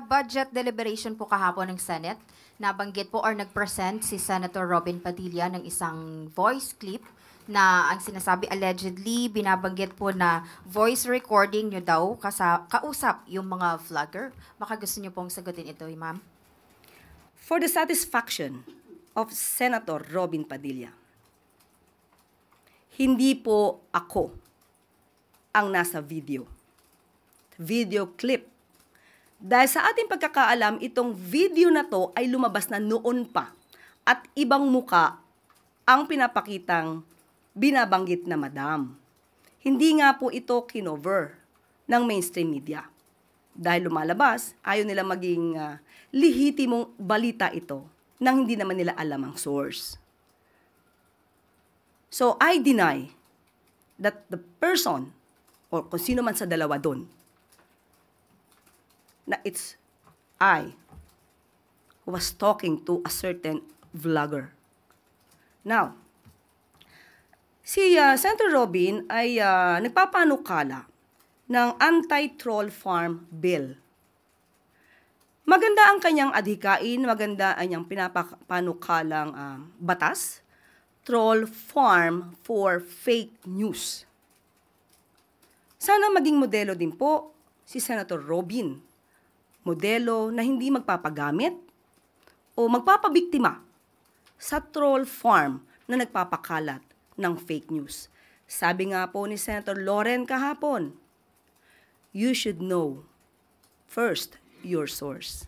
budget deliberation po kahapon ng Senate, nabanggit po or nag-present si Senator Robin Padilla ng isang voice clip na ang sinasabi allegedly, binabanggit po na voice recording nyo daw kausap yung mga vlogger. Baka gusto nyo pong sagutin ito, ma'am. For the satisfaction of Senator Robin Padilla, hindi po ako ang nasa video clip. Dahil sa ating pagkakaalam, itong video na to ay lumabas na noon pa at ibang muka ang pinapakitang binabanggit na madam. Hindi nga po ito kinover ng mainstream media. Dahil lumalabas, ayaw nila maging lihitimong balita ito nang hindi naman nila alam ang source. So I deny that the person or kung sino man sa dalawa doon, na it's I who was talking to a certain vlogger. Now, si Senator Robin ay nagpapanukala ng anti-troll farm bill. Maganda ang kanyang adhikain, maganda ang kanyang pinapanukalang batas, troll farm for fake news. Sana maging modelo din po si Senator Robin. Modelo na hindi magpapagamit o magpapabiktima sa troll farm na nagpapakalat ng fake news. Sabi nga po ni Senator Loren kahapon, you should know first your source.